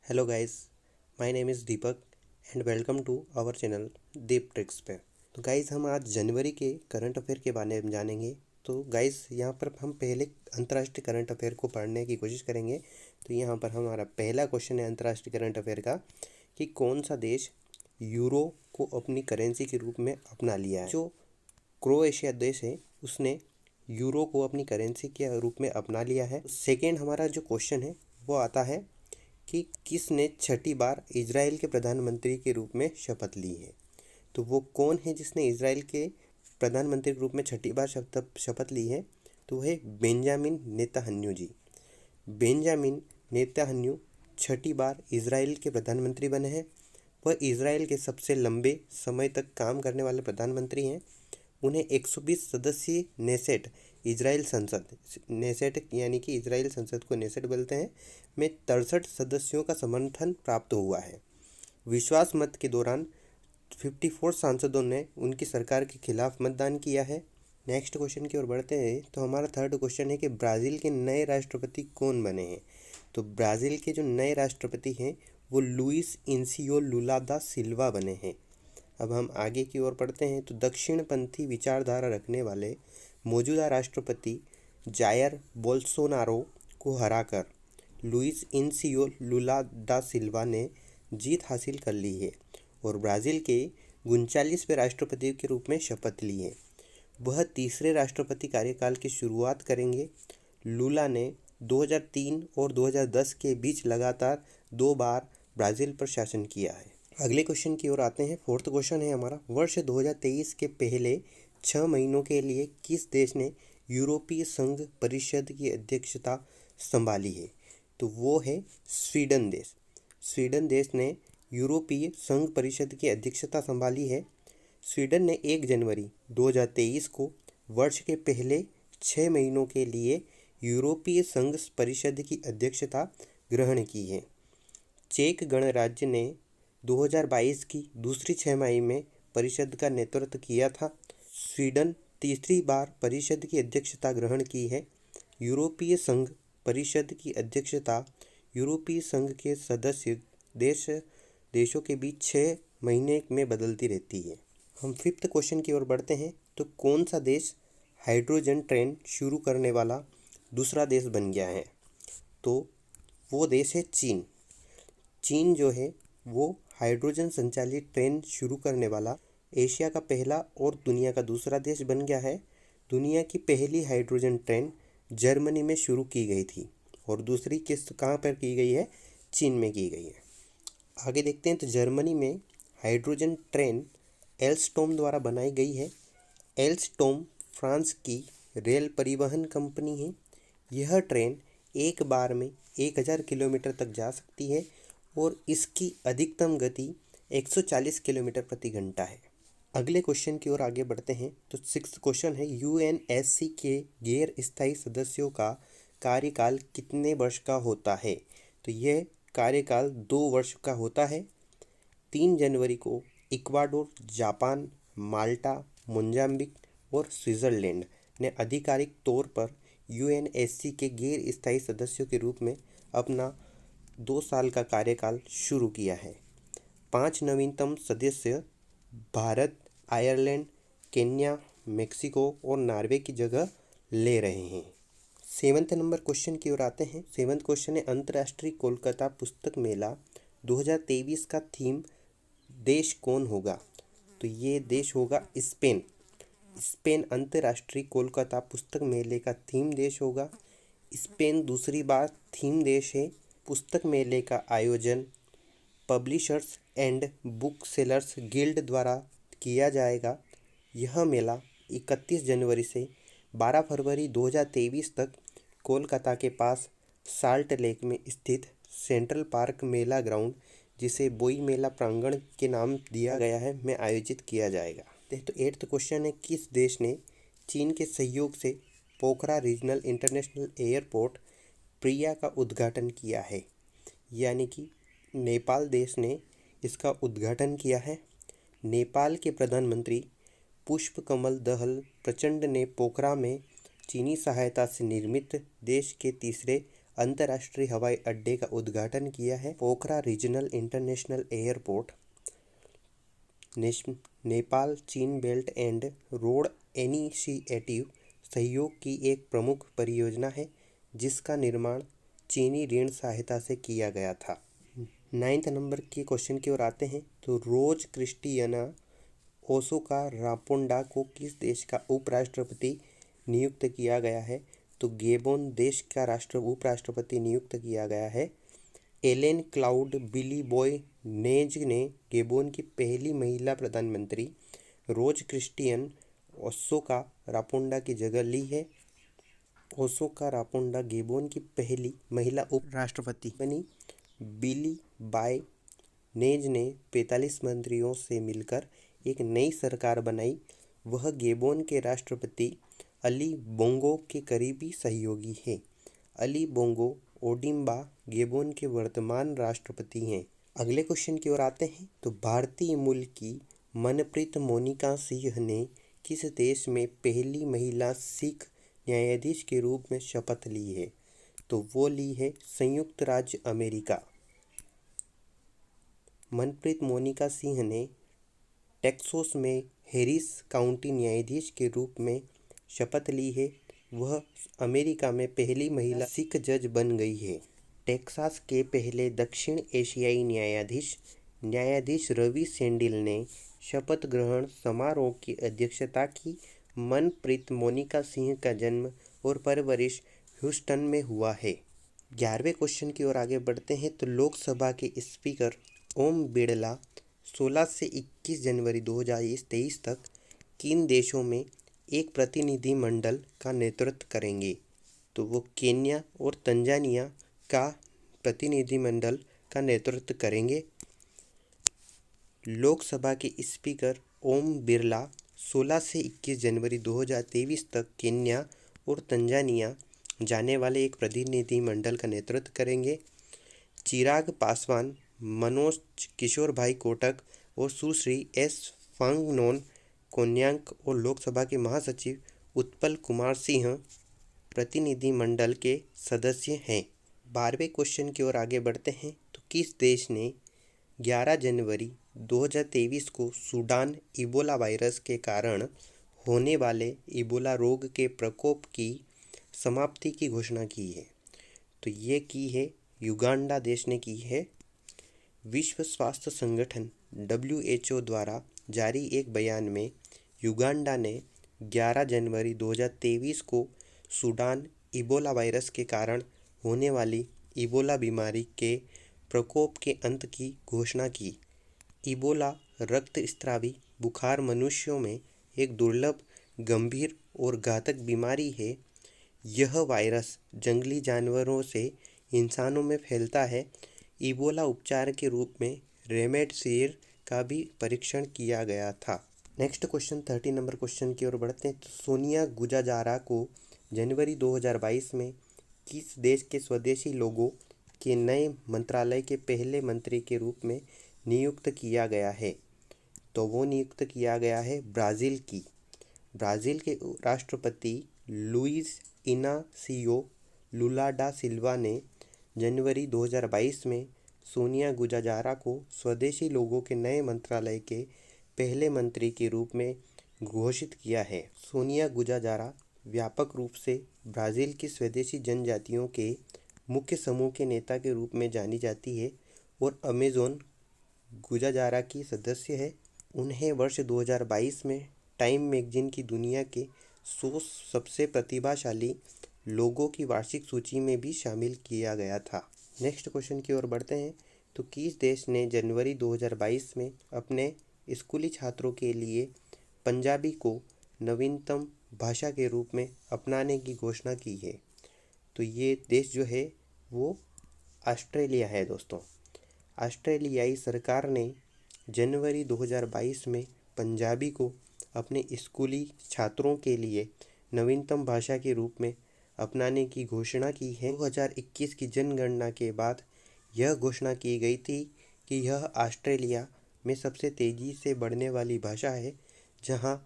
Hello guys, my name is Deepak and welcome to our channel Deep tricks पे। तो guys, हम आज जनवरी के करंट अफेयर के बारे में जानेंगे। तो गाइस, यहाँ पर हम पहले अंतर्राष्ट्रीय करंट अफेयर को पढ़ने की कोशिश करेंगे। तो यहाँ पर हमारा पहला क्वेश्चन है अंतर्राष्ट्रीय करंट अफेयर का कि कौन सा देश यूरो को अपनी करेंसी के रूप में अपना लिया है। जो क्रोएशिया देश है उसने यूरो को अपनी करेंसी के रूप में अपना लिया है। सेकेंड हमारा जो क्वेश्चन है वो आता है कि किसने छठी बार इजराइल के प्रधानमंत्री के रूप में शपथ ली है। तो वो कौन है जिसने इजराइल के प्रधानमंत्री के रूप में छठी बार शपथ ली है। तो वह बेंजामिन नेतन्याहू जी। बेंजामिन नेतन्याहू छठी बार इजराइल के प्रधानमंत्री बने हैं। वह इजराइल के सबसे लंबे समय तक काम करने वाले प्रधानमंत्री हैं। उन्हें 120 सदस्यीय नेसेट इजराइल संसद, नेसेट यानी कि इजराइल संसद को नेसेट बोलते हैं, में 63 सदस्यों का समर्थन प्राप्त हुआ है। विश्वास मत के दौरान 54 सांसदों ने उनकी सरकार के खिलाफ मतदान किया है। नेक्स्ट क्वेश्चन की ओर बढ़ते हैं। तो हमारा थर्ड क्वेश्चन है कि ब्राज़ील के नए राष्ट्रपति कौन बने हैं। तो ब्राज़ील के जो नए राष्ट्रपति हैं वो लुइस इनासियो लुला दा सिल्वा बने हैं। अब हम आगे की ओर पढ़ते हैं। तो दक्षिणपंथी विचारधारा रखने वाले मौजूदा राष्ट्रपति जायर बोल्सोनारो को हराकर लुइस इनासियो लुला दा सिल्वा ने जीत हासिल कर ली है और ब्राज़ील के 39वें राष्ट्रपति के रूप में शपथ ली है। वह तीसरे राष्ट्रपति कार्यकाल की शुरुआत करेंगे। लुला ने 2003 और 2010 के बीच लगातार 2 बार ब्राज़ील पर शासन किया है। अगले क्वेश्चन की ओर आते हैं। फोर्थ क्वेश्चन है हमारा, वर्ष 2023 के पहले 6 महीनों के लिए किस देश ने यूरोपीय संघ परिषद की अध्यक्षता संभाली है। तो वो है स्वीडन देश। स्वीडन देश ने यूरोपीय संघ परिषद की अध्यक्षता संभाली है। स्वीडन ने 1 जनवरी 2023 को वर्ष के पहले 6 महीनों के लिए यूरोपीय संघ परिषद की अध्यक्षता ग्रहण की है। चेक गणराज्य ने 2022 की दूसरी छमाही में परिषद का नेतृत्व किया था। स्वीडन तीसरी बार परिषद की अध्यक्षता ग्रहण की है। यूरोपीय संघ परिषद की अध्यक्षता यूरोपीय संघ के सदस्य देशों के बीच 6 महीने में बदलती रहती है। हम फिफ्थ क्वेश्चन की ओर बढ़ते हैं। तो कौन सा देश हाइड्रोजन ट्रेन शुरू करने वाला दूसरा देश बन गया है। तो वो देश है चीन। चीन जो है वो हाइड्रोजन संचालित ट्रेन शुरू करने वाला एशिया का पहला और दुनिया का दूसरा देश बन गया है। दुनिया की पहली हाइड्रोजन ट्रेन जर्मनी में शुरू की गई थी और दूसरी कहाँ पर की गई है, चीन में की गई है। आगे देखते हैं। तो जर्मनी में हाइड्रोजन ट्रेन एल्स्टोम द्वारा बनाई गई है। एल्स्टोम फ्रांस की रेल परिवहन कंपनी है। यह ट्रेन एक बार में 1000 किलोमीटर तक जा सकती है और इसकी अधिकतम गति 140 किलोमीटर प्रति घंटा है। अगले क्वेश्चन की ओर आगे बढ़ते हैं। तो सिक्स्थ क्वेश्चन है, यूएनएससी के गैर स्थायी सदस्यों का कार्यकाल कितने वर्ष का होता है। तो यह कार्यकाल 2 वर्ष का होता है। 3 जनवरी को इक्वाडोर, जापान, माल्टा, मोजाम्बिक और स्विट्ज़रलैंड ने आधिकारिक तौर पर यूएनएससी के गैर स्थायी सदस्यों के रूप में अपना 2 साल का कार्यकाल शुरू किया है। 5 नवीनतम सदस्य भारत, आयरलैंड, केन्या, मेक्सिको और नॉर्वे की जगह ले रहे हैं। 7वें नंबर क्वेश्चन की ओर आते हैं। 7वां क्वेश्चन है, अंतर्राष्ट्रीय कोलकाता पुस्तक मेला 2023 का थीम देश कौन होगा। तो ये देश होगा स्पेन। स्पेन अंतर्राष्ट्रीय कोलकाता पुस्तक मेले का थीम देश होगा। स्पेन दूसरी बार थीम देश है। पुस्तक मेले का आयोजन publishers and book sellers guild द्वारा किया जाएगा। यह मेला 31 जनवरी से 12 फरवरी 2023 तक कोलकाता के पास साल्ट लेक में स्थित सेंट्रल पार्क मेला ग्राउंड, जिसे बोई मेला प्रांगण के नाम दिया गया है, में आयोजित किया जाएगा। तो 8th क्वेश्चन है, किस देश ने चीन के सहयोग से पोखरा रीजनल इंटरनेशनल एयरपोर्ट प्रिया का उद्घाटन किया है। यानी कि नेपाल देश ने इसका उद्घाटन किया है। नेपाल के प्रधानमंत्री पुष्पकमल दहल प्रचंड ने पोखरा में चीनी सहायता से निर्मित देश के तीसरे अंतर्राष्ट्रीय हवाई अड्डे का उद्घाटन किया है। पोखरा रीजनल इंटरनेशनल एयरपोर्ट नेपाल चीन बेल्ट एंड रोड इनिशिएटिव सहयोग की एक प्रमुख परियोजना है, जिसका निर्माण चीनी ऋण सहायता से किया गया था। 9th नंबर के क्वेश्चन की ओर आते हैं। तो रोज क्रिस्टियाना ओसोका रापोंडा को किस देश का उपराष्ट्रपति नियुक्त किया गया है? तो गेबोन देश का उपराष्ट्रपति नियुक्त किया गया है। एलेन क्लाउड बिलीबॉय नेज ने गेबोन की पहली महिला प्रधानमंत्री रोज क्रिस्टियन ओसोका रापोंडा की जगह ली है। ओसोका रापोंडा गेबोन की पहली महिला उपराष्ट्रपति बनी। बिली बाय नेज ने 45 मंत्रियों से मिलकर एक नई सरकार बनाई। वह गेबोन के राष्ट्रपति अली बोंगो के करीबी सहयोगी हैं। अली बोंगो ओडिम्बा गेबोन के वर्तमान राष्ट्रपति हैं। अगले क्वेश्चन की ओर आते हैं। तो भारतीय मूल की मनप्रीत मोनिका सिंह ने किस देश में पहली महिला सिख न्यायाधीश के रूप में शपथ ली है? तो वो ली है संयुक्त राज्य अमेरिका। मनप्रीत मोनिका सिंह ने टेक्सास में हैरिस काउंटी न्यायाधीश के रूप में शपथ ली है। वह अमेरिका में पहली महिला सिख जज बन गई है। टेक्सास के पहले दक्षिण एशियाई न्यायाधीश रवि सेंडिल ने शपथ ग्रहण समारोह की अध्यक्षता की। मनप्रीत मोनिका सिंह का जन्म और परवरिश ह्यूस्टन में हुआ है। 11वें क्वेश्चन की ओर आगे बढ़ते हैं। तो लोकसभा के स्पीकर ओम बिरला 16 से 21 जनवरी 2023 तक किन देशों में एक प्रतिनिधिमंडल का नेतृत्व करेंगे? तो वो केन्या और तंजानिया का प्रतिनिधिमंडल का नेतृत्व करेंगे। लोकसभा के स्पीकर ओम बिरला 16 से 21 जनवरी 2023 तक केन्या और तंजानिया जाने वाले एक प्रतिनिधिमंडल का नेतृत्व करेंगे। चिराग पासवान, मनोज किशोर भाई कोटक और सुश्री एस फांगनोन कोन्यांक और लोकसभा के महासचिव उत्पल कुमार सिंह प्रतिनिधिमंडल के सदस्य हैं। 12वें क्वेश्चन की ओर आगे बढ़ते हैं। तो किस देश ने 11 जनवरी 2023 को सूडान इबोला वायरस के कारण होने वाले इबोला रोग के प्रकोप की समाप्ति की घोषणा की है? तो ये की है युगांडा देश ने की है। विश्व स्वास्थ्य संगठन WHO द्वारा जारी एक बयान में युगांडा ने 11 जनवरी 2023 को सूडान इबोला वायरस के कारण होने वाली इबोला बीमारी के प्रकोप के अंत की घोषणा की। इबोला रक्तस्रावी बुखार मनुष्यों में एक दुर्लभ, गंभीर और घातक बीमारी है। यह वायरस जंगली जानवरों से इंसानों में फैलता है। इबोला उपचार के रूप में रेमडेसिविर का भी परीक्षण किया गया था। नेक्स्ट क्वेश्चन 30 नंबर क्वेश्चन की ओर बढ़ते हैं। तो सोनिया गुजरारा को जनवरी 2022 में किस देश के स्वदेशी लोगों के नए मंत्रालय के पहले मंत्री के रूप में नियुक्त किया गया है? तो वो नियुक्त किया गया है ब्राज़ील की। ब्राज़ील के राष्ट्रपति लुइस इनासियो लुला डा सिल्वा ने जनवरी 2022 में सोनिया गुजरारा को स्वदेशी लोगों के नए मंत्रालय के पहले मंत्री के रूप में घोषित किया है। सोनिया गुजरारा व्यापक रूप से ब्राज़ील की स्वदेशी जनजातियों के मुख्य समूह के नेता के रूप में जानी जाती है और अमेज़न गुजरारा की सदस्य है। उन्हें वर्ष 2022 में टाइम मैगजीन की दुनिया के 100 सबसे प्रतिभाशाली लोगों की वार्षिक सूची में भी शामिल किया गया था। नेक्स्ट क्वेश्चन की ओर बढ़ते हैं। तो किस देश ने जनवरी 2022 में अपने स्कूली छात्रों के लिए पंजाबी को नवीनतम भाषा के रूप में अपनाने की घोषणा की है? तो ये देश जो है वो ऑस्ट्रेलिया है दोस्तों। ऑस्ट्रेलियाई सरकार ने जनवरी 2022 में पंजाबी को अपने स्कूली छात्रों के लिए नवीनतम भाषा के रूप में अपनाने की घोषणा की है। 2021 की जनगणना के बाद यह घोषणा की गई थी कि यह ऑस्ट्रेलिया में सबसे तेज़ी से बढ़ने वाली भाषा है, जहां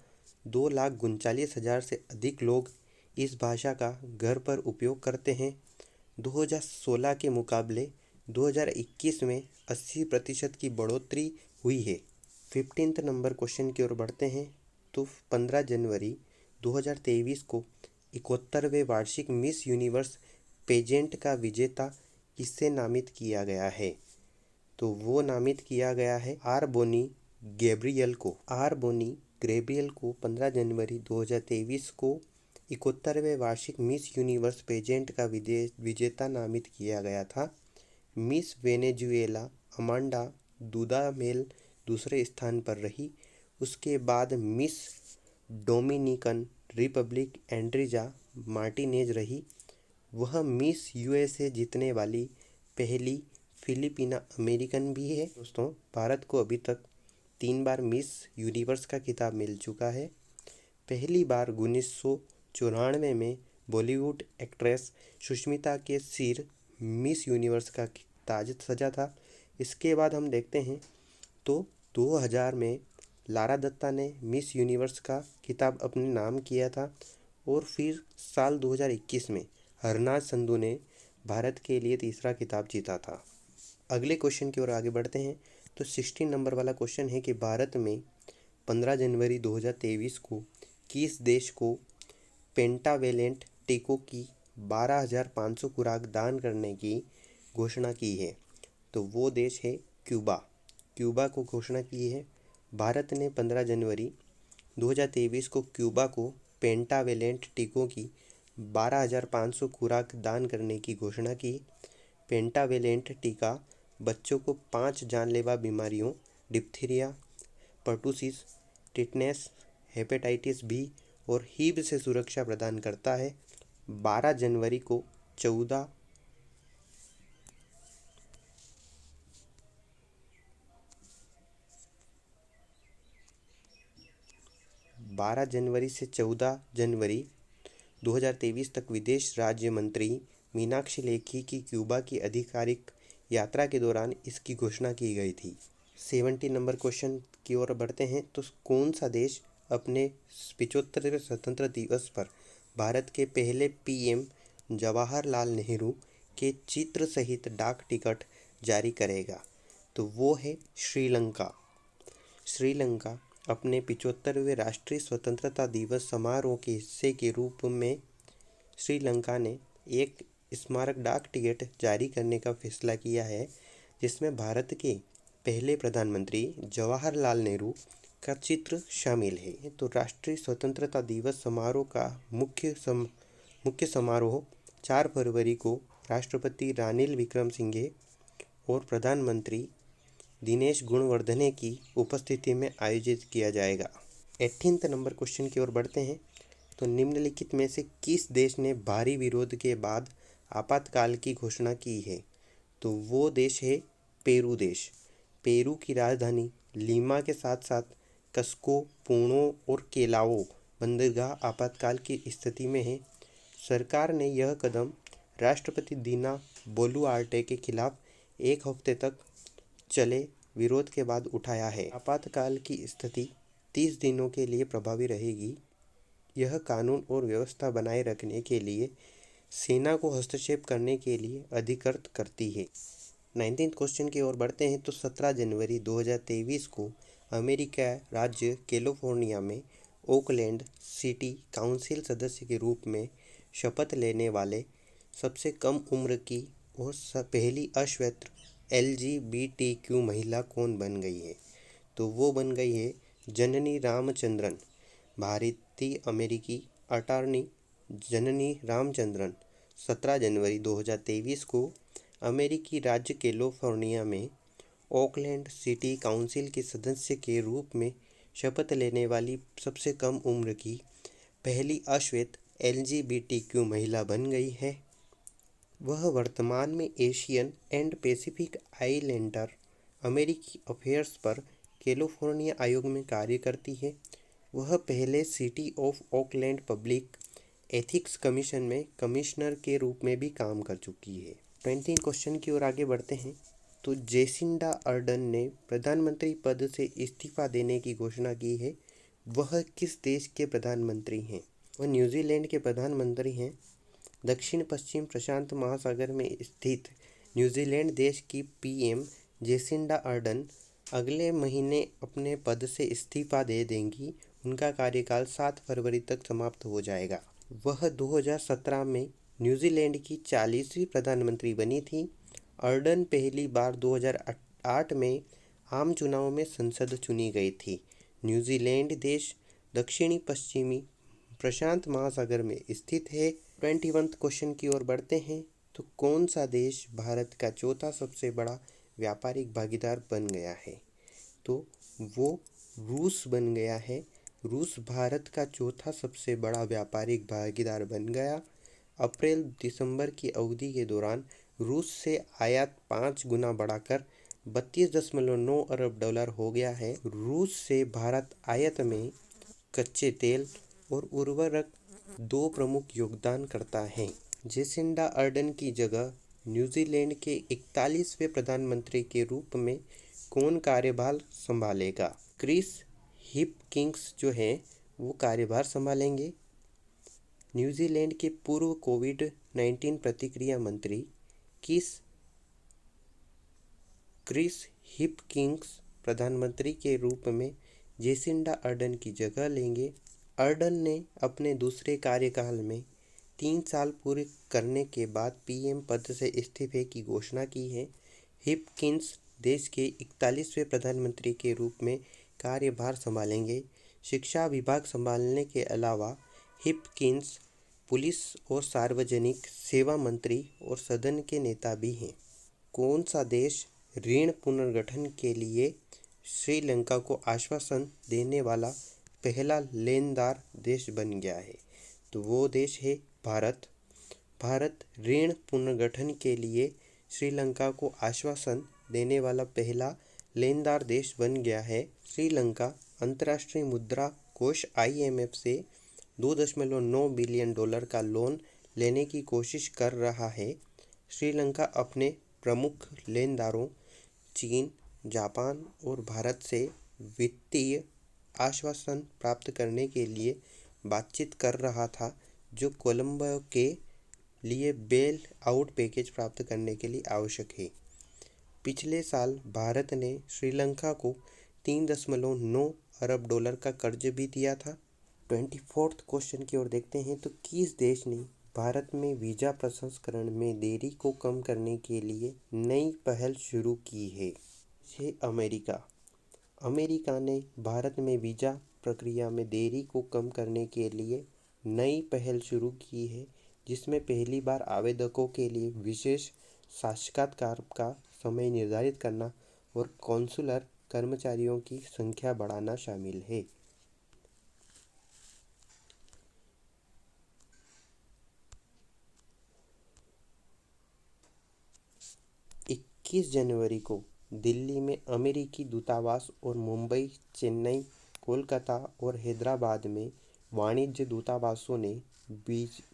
2,39,000 से अधिक लोग इस भाषा का घर पर उपयोग करते हैं। 2016 के मुकाबले 2021 में 80% की बढ़ोतरी हुई है। 15 नंबर क्वेश्चन की ओर बढ़ते हैं। तो 15 जनवरी 2023 को 71वें वार्षिक मिस यूनिवर्स पेजेंट का विजेता किससे नामित किया गया है? तो वो नामित किया गया है आर बोनी गैब्रियल को। 15 जनवरी 2023 को 71वें वार्षिक मिस यूनिवर्स पेजेंट का विजेता नामित किया गया था। मिस वेनेजुएला अमांडा दूदामेल दूसरे स्थान पर रही। उसके बाद मिस डोमिनिकन रिपब्लिक एंड्रिजा मार्टिनेज रही। वह मिस यूएसए जीतने वाली पहली फिलिपिना अमेरिकन भी है। दोस्तों, भारत को अभी तक 3 बार मिस यूनिवर्स का खिताब मिल चुका है। पहली बार 1994 में बॉलीवुड एक्ट्रेस सुष्मिता के सिर मिस यूनिवर्स का ताज सजा था। इसके बाद हम देखते हैं तो 2000 में लारा दत्ता ने मिस यूनिवर्स का खिताब अपने नाम किया था। और फिर साल 2021 में हरनाज संधू ने भारत के लिए तीसरा खिताब जीता था। अगले क्वेश्चन की ओर आगे बढ़ते हैं। तो 16 नंबर वाला क्वेश्चन है कि भारत में 15 जनवरी 2023 को किस देश को पेंटावेलेंट टीकों की 12,500 खुराक दान करने की घोषणा की है? तो वो देश है क्यूबा। क्यूबा को घोषणा की है। भारत ने 15 जनवरी 2023 को क्यूबा को पेंटावेलेंट टीकों की 12,500 खुराक दान करने की घोषणा की। पेंटावेलेंट टीका बच्चों को 5 जानलेवा बीमारियों diphtheria, pertussis, tetanus, hepatitis B और हीब से सुरक्षा प्रदान करता है। 12 जनवरी को 12 जनवरी से 14 जनवरी 2023 तक विदेश राज्य मंत्री मीनाक्षी लेखी की क्यूबा की आधिकारिक यात्रा के दौरान इसकी घोषणा की गई थी। 70 नंबर क्वेश्चन की ओर बढ़ते हैं। तो कौन सा देश अपने 75वें स्वतंत्रता दिवस पर भारत के पहले पीएम जवाहरलाल नेहरू के चित्र सहित डाक टिकट जारी करेगा? तो वो है श्रीलंका। श्रीलंका अपने 75वें राष्ट्रीय स्वतंत्रता दिवस समारोह के हिस्से के रूप में श्रीलंका ने एक स्मारक डाक टिकट जारी करने का फैसला किया है, जिसमें भारत के पहले प्रधानमंत्री जवाहरलाल नेहरू का चित्र शामिल है। तो राष्ट्रीय स्वतंत्रता दिवस समारोह का मुख्य समारोह 4 फरवरी को राष्ट्रपति रानिल विक्रमसिंघे और प्रधानमंत्री दिनेश गुणवर्धने की उपस्थिति में आयोजित किया जाएगा। 18 नंबर क्वेश्चन की ओर बढ़ते हैं। तो निम्नलिखित में से किस देश ने भारी विरोध के बाद आपातकाल की घोषणा की है? तो वो देश है पेरू देश। पेरू की राजधानी लीमा के साथ साथ कस्को, पूर्णो और केलाओ बंदरगाह आपातकाल की स्थिति में है। सरकार ने यह कदम राष्ट्रपति दीना बोलुआर्टे के खिलाफ 1 हफ्ते तक चले विरोध के बाद उठाया है। आपातकाल की स्थिति 30 दिनों के लिए प्रभावी रहेगी। यह कानून और व्यवस्था बनाए रखने के लिए सेना को हस्तक्षेप करने के लिए अधिकृत करती है। 19 क्वेश्चन की ओर बढ़ते हैं। तो 17 जनवरी 2023 को अमेरिका राज्य कैलिफोर्निया में ओकलैंड सिटी काउंसिल सदस्य के रूप में शपथ लेने वाले सबसे कम उम्र की और पहली अश्वेत LGBTQ महिला कौन बन गई है? तो वो बन गई है जननी रामचंद्रन। भारतीय अमेरिकी अटॉर्नी जननी रामचंद्रन 17 जनवरी 2023 को अमेरिकी राज्य कैलिफोर्निया में ओकलैंड सिटी काउंसिल के सदस्य के रूप में शपथ लेने वाली सबसे कम उम्र की पहली अश्वेत LGBTQ महिला बन गई है। वह वर्तमान में एशियन एंड पैसिफिक आइलैंडर अमेरिकी अफेयर्स पर कैलिफोर्निया आयोग में कार्य करती है। वह पहले city of Oakland public ethics commission में कमिश्नर के रूप में भी काम कर चुकी है। 20 क्वेश्चन की ओर आगे बढ़ते हैं। तो जेसिंडा अर्डन ने प्रधानमंत्री पद से इस्तीफा देने की घोषणा की है। वह किस देश के प्रधानमंत्री हैं? वह न्यूजीलैंड के प्रधानमंत्री हैं। दक्षिण पश्चिम प्रशांत महासागर में स्थित न्यूजीलैंड देश की पीएम जेसिंडा अर्डन अगले महीने अपने पद से इस्तीफा दे देंगी। उनका कार्यकाल 7 फरवरी तक समाप्त हो जाएगा। वह 2017 में न्यूजीलैंड की 40वीं प्रधानमंत्री बनी थी। अर्डन पहली बार 2008 में आम चुनाव में संसद चुनी गई थी। न्यूजीलैंड देश दक्षिणी पश्चिमी प्रशांत महासागर में स्थित है। 21 क्वेश्चन की ओर बढ़ते हैं। तो कौन सा देश भारत का चौथा सबसे बड़ा व्यापारिक भागीदार बन गया है? तो वो रूस बन गया है। रूस भारत का चौथा सबसे बड़ा व्यापारिक भागीदार बन गया। अप्रैल दिसंबर की अवधि के दौरान रूस से आयात 5 गुना बढ़ाकर 32.9 अरब डॉलर हो गया है। रूस से भारत आयात में कच्चे तेल और उर्वरक 2 प्रमुख योगदान करता है। जेसिंडा अर्डन की जगह न्यूजीलैंड के 41वें प्रधानमंत्री के रूप में कौन कार्यभार संभालेगा? क्रिस हिपकिंस जो है वो कार्यभार संभालेंगे। न्यूजीलैंड के पूर्व कोविड-19 प्रतिक्रिया मंत्री क्रिस हिपकिंस प्रधानमंत्री के रूप में जेसिंडा अर्डन की जगह लेंगे। अर्डन ने अपने दूसरे कार्यकाल में 3 साल पूरे करने के बाद पीएम पद से इस्तीफे की घोषणा की है। हिपकिंस देश के 41वें प्रधानमंत्री के रूप में कार्यभार संभालेंगे। शिक्षा विभाग संभालने के अलावा हिपकिंस पुलिस और सार्वजनिक सेवा मंत्री और सदन के नेता भी हैं। कौन सा देश ऋण पुनर्गठन के लिए श्रीलंका को आश्वासन देने वाला पहला लेनदार देश बन गया है? तो वो देश है भारत। भारत ऋण पुनर्गठन के लिए श्रीलंका को आश्वासन देने वाला पहला लेनदार देश बन गया है। श्रीलंका अंतर्राष्ट्रीय मुद्रा कोष IMF से 2.9 बिलियन डॉलर का लोन लेने की कोशिश कर रहा है। श्रीलंका अपने प्रमुख लेनदारों चीन, जापान और भारत से वित्तीय आश्वासन प्राप्त करने के लिए बातचीत कर रहा था, जो कोलंबो के लिए बेल आउट पैकेज प्राप्त करने के लिए आवश्यक है। पिछले साल भारत ने श्रीलंका को 3.9 अरब डॉलर का कर्ज भी दिया था। 24th क्वेश्चन की ओर देखते हैं। तो किस देश ने भारत में वीज़ा प्रसंस्करण में देरी को कम करने के लिए नई पहल शुरू की है? ये अमेरिका। अमेरिका ने भारत में वीज़ा प्रक्रिया में देरी को कम करने के लिए नई पहल शुरू की है, जिसमें पहली बार आवेदकों के लिए विशेष साक्षात्कार का समय निर्धारित करना और कॉन्सुलर कर्मचारियों की संख्या बढ़ाना शामिल है। 21 जनवरी को दिल्ली में अमेरिकी दूतावास और मुंबई, चेन्नई, कोलकाता और हैदराबाद में वाणिज्य दूतावासों ने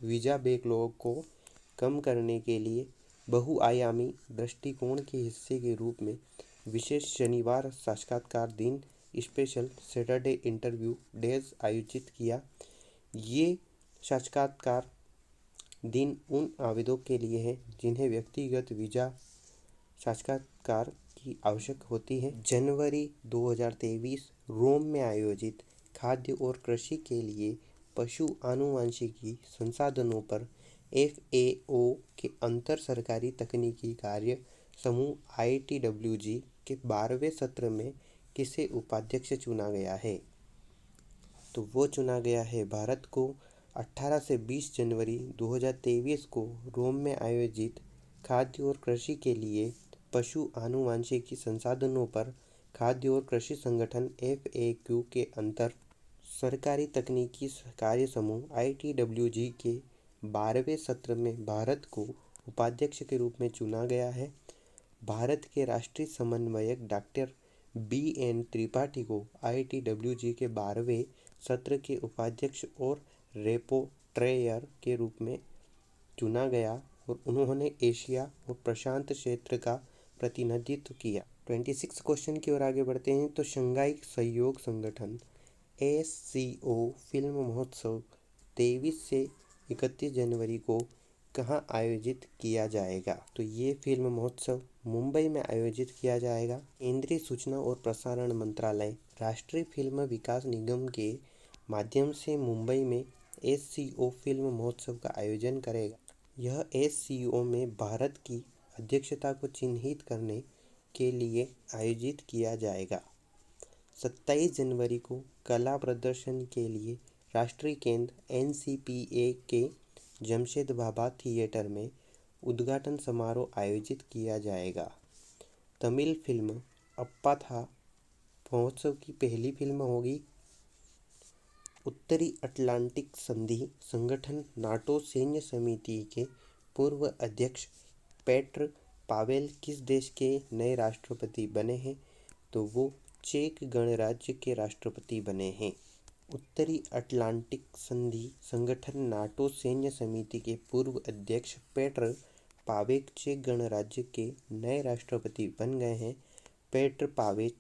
वीज़ा बैकलॉग को कम करने के लिए बहुआयामी दृष्टिकोण के हिस्से के रूप में विशेष शनिवार साक्षात्कार दिन स्पेशल सैटरडे इंटरव्यू डेज आयोजित किया। ये साक्षात्कार दिन उन आवेदकों के लिए है जिन्हें व्यक्तिगत वीज़ा साक्षात्कार की आवश्यक होती है। जनवरी 2023 रोम में आयोजित खाद्य और कृषि के लिए पशु आनुवंशिकी संसाधनों पर FAO के अंतर सरकारी तकनीकी कार्य समूह ITWG के 12वें सत्र में किसे उपाध्यक्ष चुना गया है? तो वो चुना गया है भारत को। 18 से 20 जनवरी 2023 को रोम में आयोजित खाद्य और कृषि के लिए पशु आनुवंशिकी संसाधनों पर खाद्य और कृषि संगठन FAQ के अंतर सरकारी तकनीकी कार्य समूह ITWG के 12वें सत्र में भारत को उपाध्यक्ष के रूप में चुना गया है। भारत के राष्ट्रीय समन्वयक डॉक्टर BN त्रिपाठी को ITWG के 12वें सत्र के उपाध्यक्ष और रेपोट्रेयर के रूप में चुना गया और उन्होंने एशिया और प्रशांत क्षेत्र का प्रतिनिधित्व किया। 26 क्वेश्चन की ओर आगे बढ़ते हैं। तो शंघाई सहयोग संगठन SCO फिल्म महोत्सव 23 से 31 जनवरी को कहाँ आयोजित किया जाएगा? तो ये फिल्म महोत्सव मुंबई में आयोजित किया जाएगा। केंद्रीय सूचना और प्रसारण मंत्रालय राष्ट्रीय फिल्म विकास निगम के माध्यम से मुंबई में SCO फिल्म महोत्सव का आयोजन करेगा। यह SCO में भारत की अध्यक्षता को चिन्हित करने के लिए आयोजित किया जाएगा। 27 जनवरी को कला प्रदर्शन के लिए राष्ट्रीय केंद्र NCPA के जमशेद बाबा थिएटर में उद्घाटन समारोह आयोजित किया जाएगा। तमिल फिल्म अप्पा था महोत्सव की पहली फिल्म होगी। उत्तरी अटलांटिक संधि संगठन नाटो सैन्य समिति के पूर्व अध्यक्ष पेट्र पावेल किस देश के नए राष्ट्रपति बने हैं? तो वो चेक गणराज्य के राष्ट्रपति बने हैं। उत्तरी अटलांटिक संधि संगठन नाटो सैन्य समिति के पूर्व अध्यक्ष पेट्र पावेल चेक गणराज्य के नए राष्ट्रपति बन गए हैं। पेट्र पावेल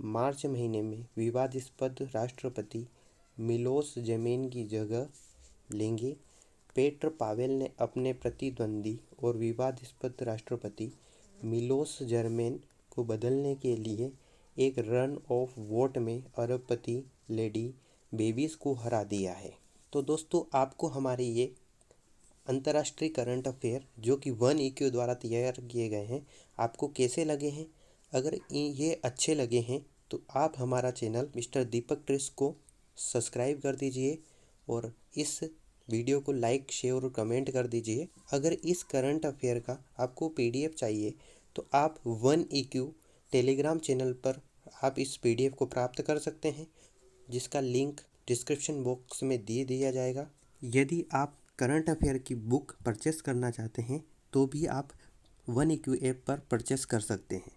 मार्च महीने में विवादास्पद राष्ट्रपति मिलोस ज़ेमेन की जगह लेंगे। पेट्र पावेल ने अपने प्रतिद्वंदी और विवादास्पद राष्ट्रपति मिलोस ज़ेमेन को बदलने के लिए एक रन ऑफ वोट में अरबपति लेडी बेबीज को हरा दिया है। तो दोस्तों, आपको हमारे ये अंतर्राष्ट्रीय करंट अफेयर जो कि 1EQ द्वारा तैयार किए गए हैं, आपको कैसे लगे हैं? अगर ये अच्छे लगे हैं तो आप हमारा चैनल मिस्टर दीपक ट्रिक्स को सब्सक्राइब कर दीजिए और इस वीडियो को लाइक, शेयर और कमेंट कर दीजिए। अगर इस करंट अफेयर का आपको PDF चाहिए तो आप 1EQ टेलीग्राम चैनल पर आप इस PDF को प्राप्त कर सकते हैं, जिसका लिंक डिस्क्रिप्शन बॉक्स में दे दिया जाएगा। यदि आप करंट अफेयर की बुक परचेस करना चाहते हैं तो भी आप 1EQ ऐप पर परचेस कर सकते हैं।